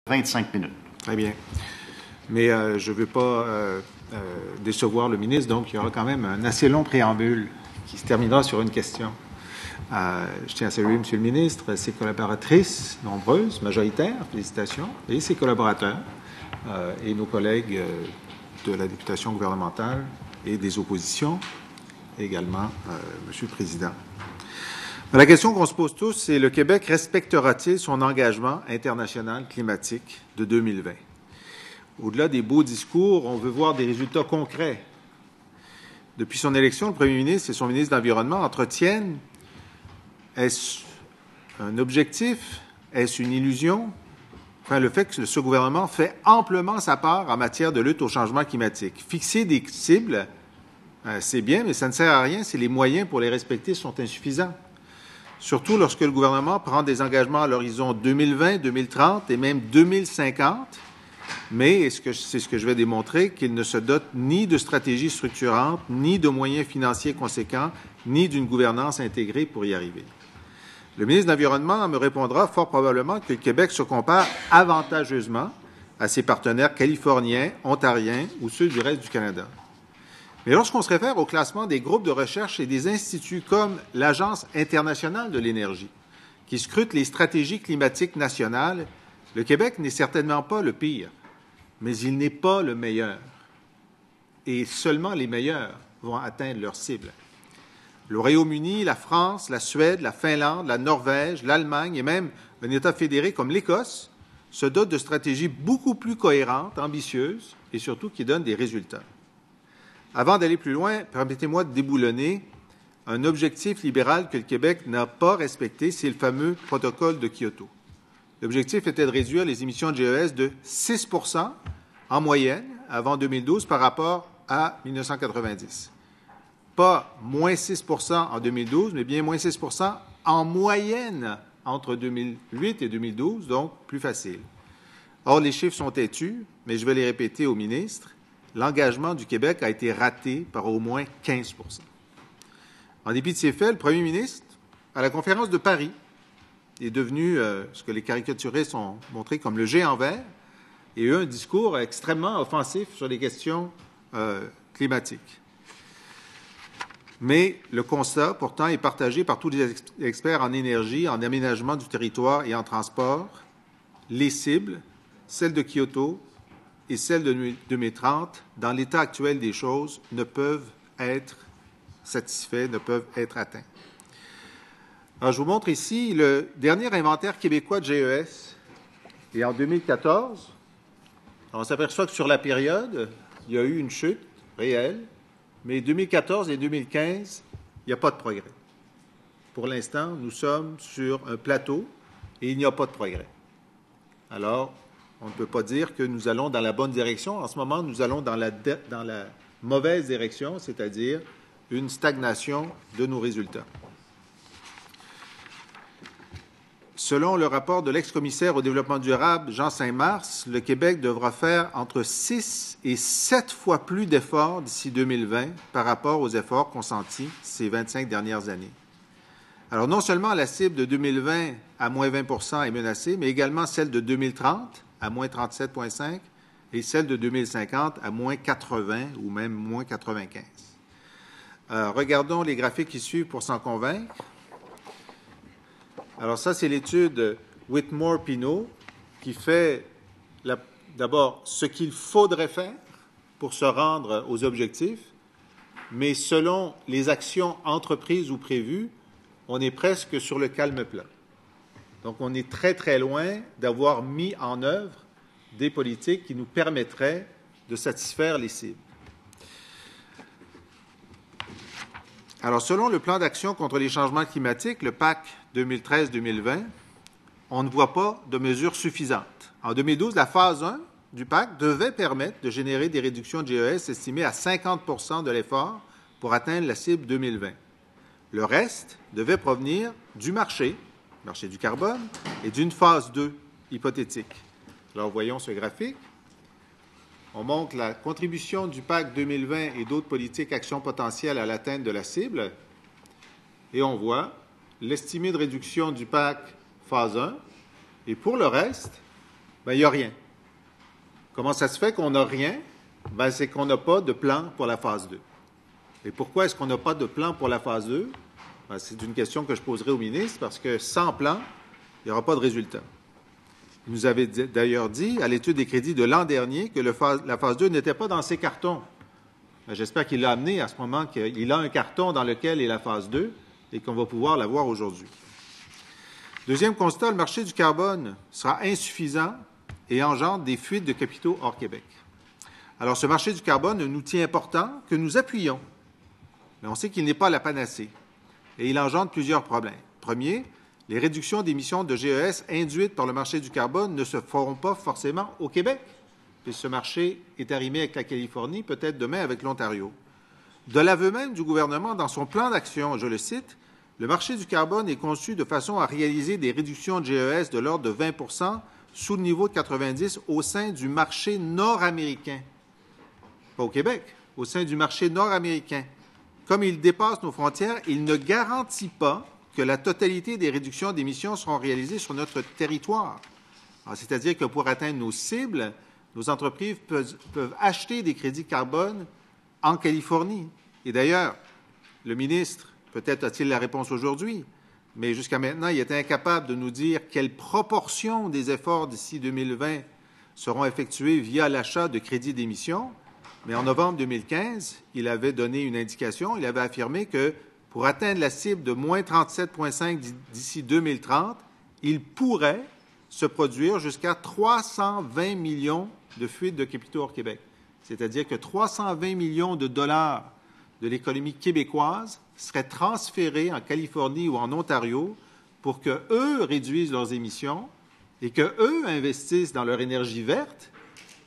25 minutes. Très bien. Mais je ne veux pas décevoir le ministre, donc il y aura quand même un assez long préambule qui se terminera sur une question. Je tiens à saluer M. le ministre, ses collaboratrices nombreuses, majoritaires, félicitations, et ses collaborateurs et nos collègues de la députation gouvernementale et des oppositions, et également M. le Président. La question qu'on se pose tous, c'est le Québec respectera-t-il son engagement international climatique de 2020? Au-delà des beaux discours, on veut voir des résultats concrets. Depuis son élection, le premier ministre et son ministre de l'Environnement entretiennent, est-ce un objectif? Est-ce une illusion? Enfin, le fait que ce gouvernement fait amplement sa part en matière de lutte au changement climatique. Fixer des cibles, c'est bien, mais ça ne sert à rien si les moyens pour les respecter sont insuffisants. Surtout lorsque le gouvernement prend des engagements à l'horizon 2020, 2030 et même 2050, mais c'est ce que je vais démontrer, qu'il ne se dote ni de stratégies structurantes, ni de moyens financiers conséquents, ni d'une gouvernance intégrée pour y arriver. Le ministre de l'Environnement me répondra fort probablement que le Québec se compare avantageusement à ses partenaires californiens, ontariens ou ceux du reste du Canada. Mais lorsqu'on se réfère au classement des groupes de recherche et des instituts comme l'Agence internationale de l'énergie, qui scrute les stratégies climatiques nationales, le Québec n'est certainement pas le pire, mais il n'est pas le meilleur. Et seulement les meilleurs vont atteindre leur cible. Le Royaume-Uni, la France, la Suède, la Finlande, la Norvège, l'Allemagne et même un État fédéré comme l'Écosse se dotent de stratégies beaucoup plus cohérentes, ambitieuses et surtout qui donnent des résultats. Avant d'aller plus loin, permettez-moi de déboulonner un objectif libéral que le Québec n'a pas respecté, c'est le fameux protocole de Kyoto. L'objectif était de réduire les émissions de GES de 6 % en moyenne avant 2012 par rapport à 1990. Pas moins 6 % en 2012, mais bien moins 6 % en moyenne entre 2008 et 2012, donc plus facile. Or, les chiffres sont têtus, mais je vais les répéter au ministre. L'engagement du Québec a été raté par au moins 15 %. En dépit de ces faits, le premier ministre, à la conférence de Paris, est devenu ce que les caricaturistes ont montré comme le géant vert et eu un discours extrêmement offensif sur les questions climatiques. Mais le constat, pourtant, est partagé par tous les experts en énergie, en aménagement du territoire et en transport. Les cibles, celles de Kyoto et celles de 2030, dans l'état actuel des choses, ne peuvent être satisfaits, ne peuvent être atteints. Alors, je vous montre ici le dernier inventaire québécois de GES. Et en 2014, on s'aperçoit que sur la période, il y a eu une chute réelle, mais 2014 et 2015, il n'y a pas de progrès. Pour l'instant, nous sommes sur un plateau et il n'y a pas de progrès. Alors, on ne peut pas dire que nous allons dans la bonne direction. En ce moment, nous allons dans la mauvaise direction, c'est-à-dire une stagnation de nos résultats. Selon le rapport de l'ex-commissaire au développement durable, Jean Saint-Mars, le Québec devra faire entre 6 et 7 fois plus d'efforts d'ici 2020 par rapport aux efforts consentis ces 25 dernières années. Alors, non seulement la cible de 2020 à moins 20 % est menacée, mais également celle de 2030 à moins 37,5 et celle de 2050 à moins 80 ou même moins 95. Regardons les graphiques qui suivent pour s'en convaincre. Alors ça, c'est l'étude Whitmore-Pinault qui fait d'abord ce qu'il faudrait faire pour se rendre aux objectifs, mais selon les actions entreprises ou prévues, on est presque sur le calme plat. Donc, on est très, très loin d'avoir mis en œuvre des politiques qui nous permettraient de satisfaire les cibles. Alors, selon le plan d'action contre les changements climatiques, le PAC 2013-2020, on ne voit pas de mesures suffisantes. En 2012, la phase 1 du PAC devait permettre de générer des réductions de GES estimées à 50 % de l'effort pour atteindre la cible 2020. Le reste devait provenir du marché du carbone, et d'une phase 2 hypothétique. Alors, voyons ce graphique. On montre la contribution du PAC 2020 et d'autres politiques actions potentielles à l'atteinte de la cible. Et on voit l'estimé de réduction du PAC phase 1. Et pour le reste, Bien, il n'y a rien. Comment ça se fait qu'on n'a rien? Bien, c'est qu'on n'a pas de plan pour la phase 2. Et pourquoi est-ce qu'on n'a pas de plan pour la phase 2? Bien, c'est une question que je poserai au ministre, parce que sans plan, il n'y aura pas de résultat. Il nous avait d'ailleurs dit, à l'étude des crédits de l'an dernier, que la phase 2 n'était pas dans ses cartons. J'espère qu'il l'a amené à ce moment, qu'il a un carton dans lequel est la phase 2 et qu'on va pouvoir la voir aujourd'hui. Deuxième constat, le marché du carbone sera insuffisant et engendre des fuites de capitaux hors Québec. Alors, ce marché du carbone, un outil important que nous appuyons, mais on sait qu'il n'est pas la panacée et il engendre plusieurs problèmes. Premier, les réductions d'émissions de GES induites par le marché du carbone ne se feront pas forcément au Québec, puisque ce marché est arrimé avec la Californie, peut-être demain avec l'Ontario. De l'aveu même du gouvernement dans son plan d'action, je le cite, « Le marché du carbone est conçu de façon à réaliser des réductions de GES de l'ordre de 20 sous le niveau de 90 au sein du marché nord-américain. » Pas au Québec, au sein du marché nord-américain. Comme il dépasse nos frontières, il ne garantit pas que la totalité des réductions d'émissions seront réalisées sur notre territoire. C'est-à-dire que pour atteindre nos cibles, nos entreprises peuvent acheter des crédits carbone en Californie. Et d'ailleurs, le ministre, peut-être a-t-il la réponse aujourd'hui, mais jusqu'à maintenant, il est incapable de nous dire quelle proportion des efforts d'ici 2020 seront effectués via l'achat de crédits d'émission. Mais en novembre 2015, il avait donné une indication, il avait affirmé que pour atteindre la cible de moins 37,5 d'ici 2030, il pourrait se produire jusqu'à 320 millions de fuites de capitaux hors Québec. C'est-à-dire que 320 millions de dollars de l'économie québécoise seraient transférés en Californie ou en Ontario pour qu'eux réduisent leurs émissions et qu'eux investissent dans leur énergie verte,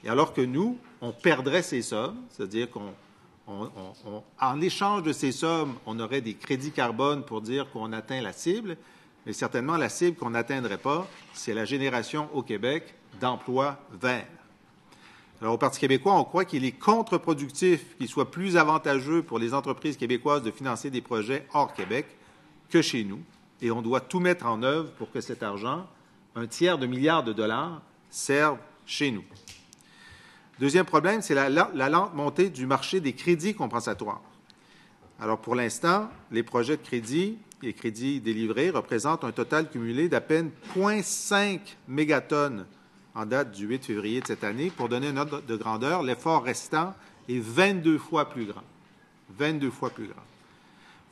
et alors que nous, on perdrait ces sommes, c'est-à-dire qu'en échange de ces sommes, on aurait des crédits carbone pour dire qu'on atteint la cible, mais certainement la cible qu'on n'atteindrait pas, c'est la génération au Québec d'emplois verts. Alors, au Parti québécois, on croit qu'il est contre-productif qu'il soit plus avantageux pour les entreprises québécoises de financer des projets hors Québec que chez nous, et on doit tout mettre en œuvre pour que cet argent, un tiers de milliard de dollars, serve chez nous. Deuxième problème, c'est la lente montée du marché des crédits compensatoires. Alors, pour l'instant, les projets de crédit et crédits délivrés représentent un total cumulé d'à peine 0,5 mégatonnes en date du 8 février de cette année. Pour donner une ordre de grandeur, l'effort restant est 22 fois plus grand. 22 fois plus grand.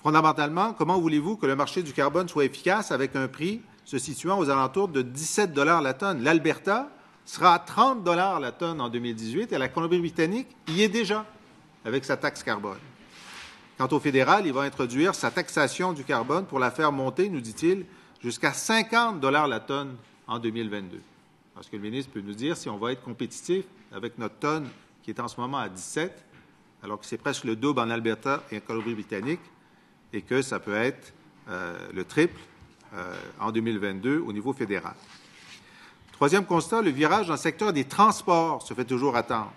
Fondamentalement, comment voulez-vous que le marché du carbone soit efficace avec un prix se situant aux alentours de 17 $ la tonne? L'Alberta sera à 30 $ la tonne en 2018 et la Colombie-Britannique y est déjà avec sa taxe carbone. Quant au fédéral, il va introduire sa taxation du carbone pour la faire monter, nous dit-il, jusqu'à 50 $ la tonne en 2022. Parce que le ministre peut nous dire si on va être compétitif avec notre tonne qui est en ce moment à 17, alors que c'est presque le double en Alberta et en Colombie-Britannique, et que ça peut être le triple en 2022 au niveau fédéral. Troisième constat, le virage dans le secteur des transports se fait toujours attendre.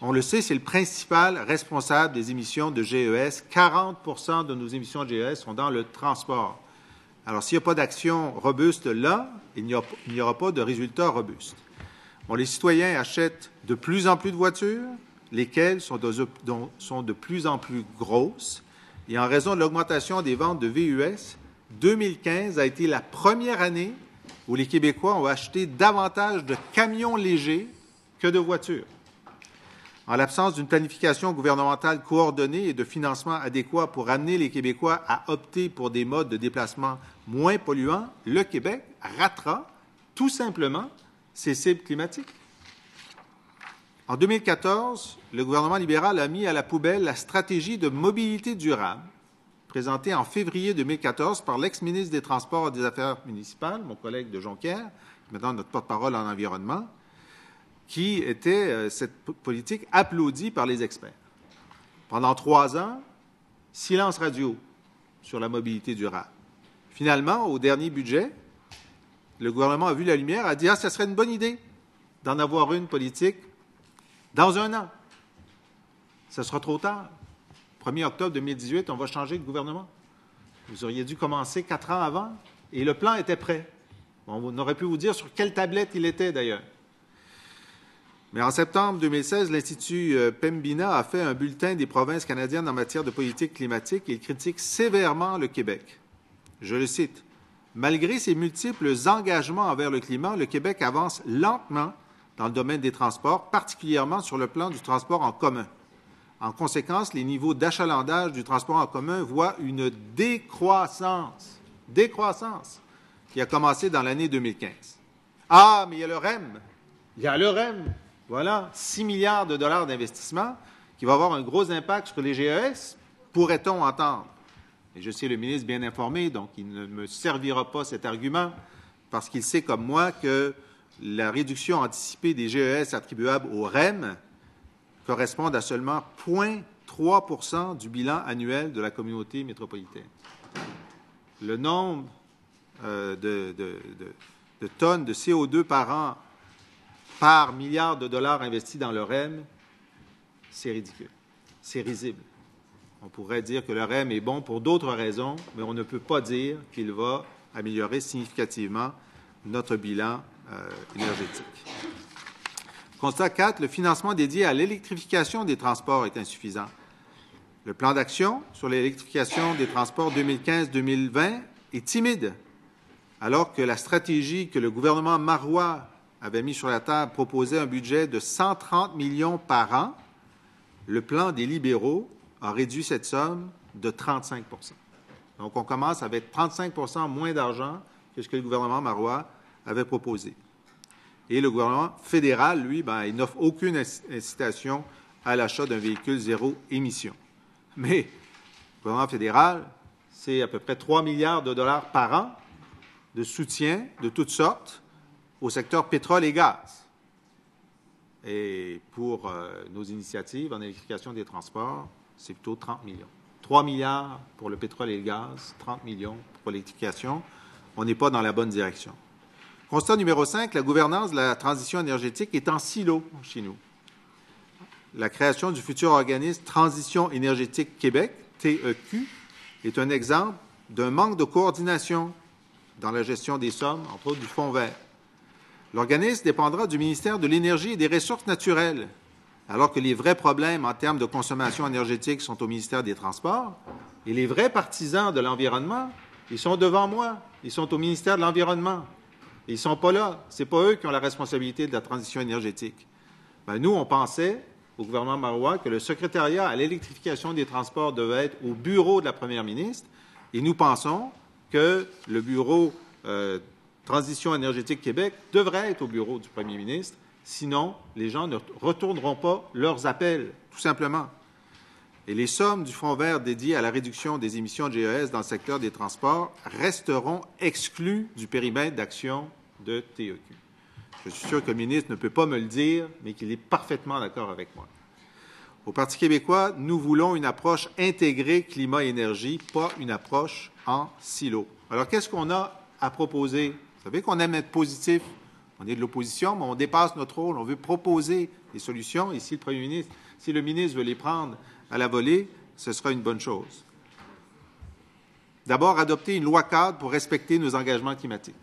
On le sait, c'est le principal responsable des émissions de GES. 40 % de nos émissions de GES sont dans le transport. Alors, s'il n'y a pas d'action robuste là, il n'y aura pas de résultats robustes. Bon, les citoyens achètent de plus en plus de voitures, lesquelles sont de plus en plus grosses. Et en raison de l'augmentation des ventes de VUS, 2015 a été la première année où les Québécois ont acheté davantage de camions légers que de voitures. En l'absence d'une planification gouvernementale coordonnée et de financement adéquat pour amener les Québécois à opter pour des modes de déplacement moins polluants, le Québec ratera tout simplement ses cibles climatiques. En 2014, le gouvernement libéral a mis à la poubelle la stratégie de mobilité durable, présentée en février 2014 par l'ex-ministre des Transports et des Affaires municipales, mon collègue de Jonquière, maintenant notre porte-parole en environnement, qui était cette politique applaudie par les experts. Pendant 3 ans, silence radio sur la mobilité durable. Finalement, au dernier budget, le gouvernement a vu la lumière, a dit « Ah, ça serait une bonne idée d'en avoir une politique dans 1 an. Ce sera trop tard. 1er octobre 2018, on va changer de gouvernement. Vous auriez dû commencer 4 ans avant, et le plan était prêt. On aurait pu vous dire sur quelle tablette il était, d'ailleurs. Mais en septembre 2016, l'Institut Pembina a fait un bulletin des provinces canadiennes en matière de politique climatique et il critique sévèrement le Québec. Je le cite. « Malgré ses multiples engagements envers le climat, le Québec avance lentement dans le domaine des transports, particulièrement sur le plan du transport en commun. En conséquence, les niveaux d'achalandage du transport en commun voient une décroissance qui a commencé dans l'année 2015. Ah, mais il y a le REM. Il y a le REM. Voilà, 6 milliards de dollars d'investissement qui va avoir un gros impact sur les GES, pourrait-on entendre. Et je sais le ministre bien informé, donc il ne me servira pas cet argument, parce qu'il sait comme moi que la réduction anticipée des GES attribuables au REM correspond à seulement 0,3 % du bilan annuel de la communauté métropolitaine. Le nombre de tonnes de CO2 par an par milliard de dollars investis dans le REM, c'est ridicule, c'est risible. On pourrait dire que le REM est bon pour d'autres raisons, mais on ne peut pas dire qu'il va améliorer significativement notre bilan énergétique. Constat 4, le financement dédié à l'électrification des transports est insuffisant. Le plan d'action sur l'électrification des transports 2015-2020 est timide, alors que la stratégie que le gouvernement Marois avait mis sur la table proposait un budget de 130 millions par an. Le plan des libéraux a réduit cette somme de 35 %. Donc, on commence avec 35 % moins d'argent que ce que le gouvernement Marois avait proposé. Et le gouvernement fédéral, lui, il n'offre aucune incitation à l'achat d'un véhicule zéro émission. Mais le gouvernement fédéral, c'est à peu près 3 milliards de dollars par an de soutien de toutes sortes au secteur pétrole et gaz. Et pour nos initiatives en électrification des transports, c'est plutôt 30 millions. 3 milliards pour le pétrole et le gaz, 30 millions pour l'électrification. On n'est pas dans la bonne direction. Constat numéro 5, la gouvernance de la transition énergétique est en silo chez nous. La création du futur organisme Transition énergétique Québec, TEQ, est un exemple d'un manque de coordination dans la gestion des sommes, entre autres du Fonds vert. L'organisme dépendra du ministère de l'Énergie et des Ressources naturelles, alors que les vrais problèmes en termes de consommation énergétique sont au ministère des Transports, et les vrais partisans de l'environnement, ils sont devant moi, ils sont au ministère de l'Environnement. Ils ne sont pas là. Ce n'est pas eux qui ont la responsabilité de la transition énergétique. Nous, on pensait, au gouvernement Marois, que le secrétariat à l'électrification des transports devait être au bureau de la première ministre, et nous pensons que le bureau Transition énergétique Québec devrait être au bureau du premier ministre, sinon les gens ne retourneront pas leurs appels, tout simplement. Et les sommes du Fonds vert dédiées à la réduction des émissions de GES dans le secteur des transports resteront exclues du périmètre d'action de TEQ. Je suis sûr que le ministre ne peut pas me le dire, mais qu'il est parfaitement d'accord avec moi. Au Parti québécois, nous voulons une approche intégrée climat-énergie, pas une approche en silo. Alors, qu'est-ce qu'on a à proposer? Vous savez qu'on aime être positif. On est de l'opposition, mais on dépasse notre rôle. On veut proposer des solutions. Et si le ministre veut les prendre à la volée, ce sera une bonne chose. D'abord, adopter une loi cadre pour respecter nos engagements climatiques.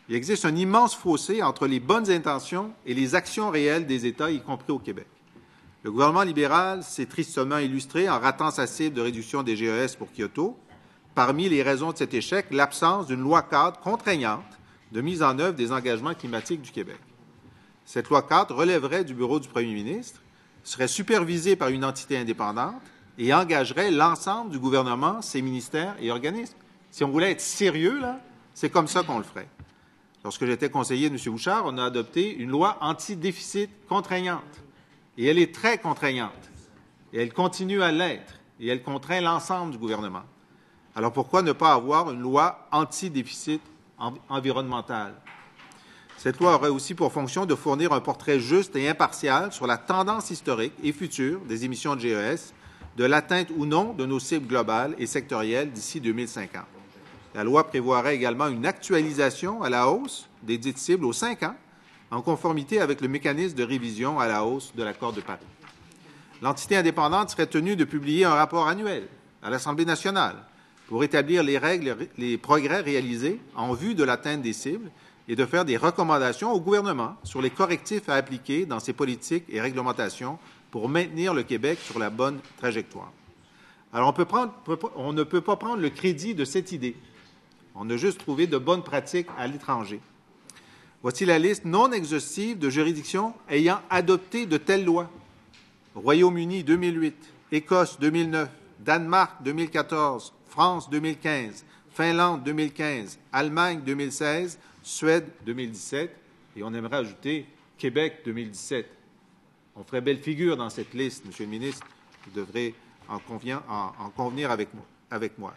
Il existe un immense fossé entre les bonnes intentions et les actions réelles des États, y compris au Québec. Le gouvernement libéral s'est tristement illustré en ratant sa cible de réduction des GES pour Kyoto. Parmi les raisons de cet échec, l'absence d'une loi cadre contraignante de mise en œuvre des engagements climatiques du Québec. Cette loi cadre relèverait du bureau du premier ministre, serait supervisée par une entité indépendante et engagerait l'ensemble du gouvernement, ses ministères et organismes. Si on voulait être sérieux, là, c'est comme ça qu'on le ferait. Lorsque j'étais conseiller de M. Bouchard, on a adopté une loi anti-déficit contraignante. Et elle est très contraignante. Et elle continue à l'être. Et elle contraint l'ensemble du gouvernement. Alors pourquoi ne pas avoir une loi anti-déficit environnemental? Cette loi aurait aussi pour fonction de fournir un portrait juste et impartial sur la tendance historique et future des émissions de GES, de l'atteinte ou non de nos cibles globales et sectorielles d'ici 2050. La loi prévoirait également une actualisation à la hausse des dites cibles aux 5 ans, en conformité avec le mécanisme de révision à la hausse de l'accord de Paris. L'entité indépendante serait tenue de publier un rapport annuel à l'Assemblée nationale pour établir les règles, les progrès réalisés en vue de l'atteinte des cibles et de faire des recommandations au gouvernement sur les correctifs à appliquer dans ses politiques et réglementations pour maintenir le Québec sur la bonne trajectoire. Alors, on ne peut pas prendre le crédit de cette idée. On a juste trouvé de bonnes pratiques à l'étranger. Voici la liste non exhaustive de juridictions ayant adopté de telles lois. Royaume-Uni 2008, Écosse 2009, Danemark 2014, France 2015, Finlande 2015, Allemagne 2016, Suède 2017, et on aimerait ajouter Québec 2017. On ferait belle figure dans cette liste, Monsieur le ministre. Vous devrez en convenir avec moi.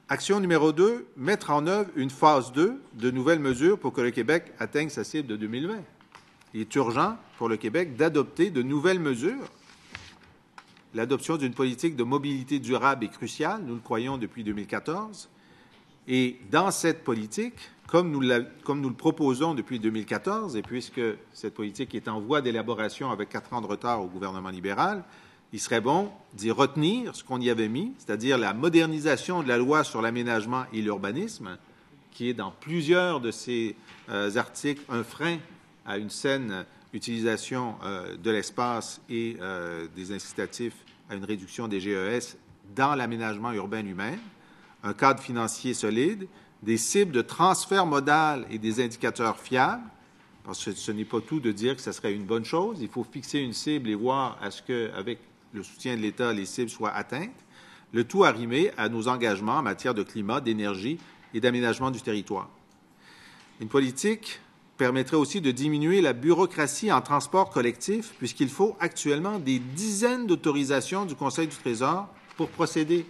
Action numéro 2, mettre en œuvre une phase 2 de nouvelles mesures pour que le Québec atteigne sa cible de 2020. Il est urgent pour le Québec d'adopter de nouvelles mesures. L'adoption d'une politique de mobilité durable est cruciale, nous le croyons depuis 2014. Et dans cette politique, comme nous le proposons depuis 2014, et puisque cette politique est en voie d'élaboration avec 4 ans de retard au gouvernement libéral, il serait bon d'y retenir ce qu'on y avait mis, c'est-à-dire la modernisation de la loi sur l'aménagement et l'urbanisme, qui est dans plusieurs de ces articles un frein à une saine utilisation de l'espace et des incitatifs à une réduction des GES dans l'aménagement urbain lui-même, un cadre financier solide, des cibles de transfert modal et des indicateurs fiables, parce que ce n'est pas tout de dire que ce serait une bonne chose. Il faut fixer une cible et voir à ce qu'avec le soutien de l'État, les cibles soient atteintes, le tout arrimé à nos engagements en matière de climat, d'énergie et d'aménagement du territoire. Une politique permettrait aussi de diminuer la bureaucratie en transport collectif, puisqu'il faut actuellement des dizaines d'autorisations du Conseil du Trésor pour procéder.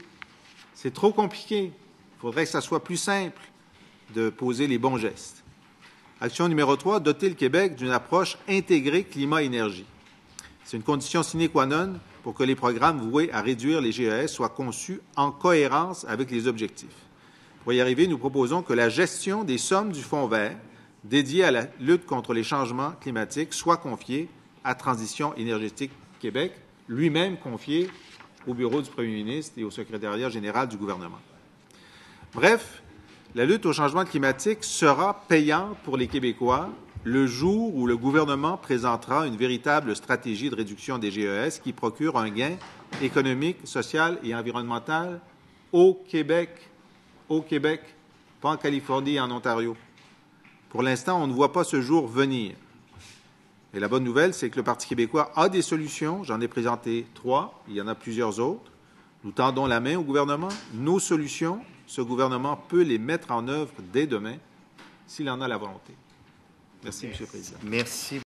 C'est trop compliqué. Il faudrait que ça soit plus simple de poser les bons gestes. Action numéro 3, doter le Québec d'une approche intégrée climat-énergie. C'est une condition sine qua non pour que les programmes voués à réduire les GES soient conçus en cohérence avec les objectifs. Pour y arriver, nous proposons que la gestion des sommes du Fonds vert dédié à la lutte contre les changements climatiques soit confiée à Transition énergétique Québec, lui-même confié au bureau du premier ministre et au secrétariat général du gouvernement. Bref, la lutte au changement climatique sera payante pour les Québécois le jour où le gouvernement présentera une véritable stratégie de réduction des GES qui procure un gain économique, social et environnemental au Québec, pas en Californie et en Ontario. Pour l'instant, on ne voit pas ce jour venir. Et la bonne nouvelle, c'est que le Parti québécois a des solutions. J'en ai présenté 3. Il y en a plusieurs autres. Nous tendons la main au gouvernement. Nos solutions, ce gouvernement peut les mettre en œuvre dès demain s'il en a la volonté. Merci, M. le Président. Merci.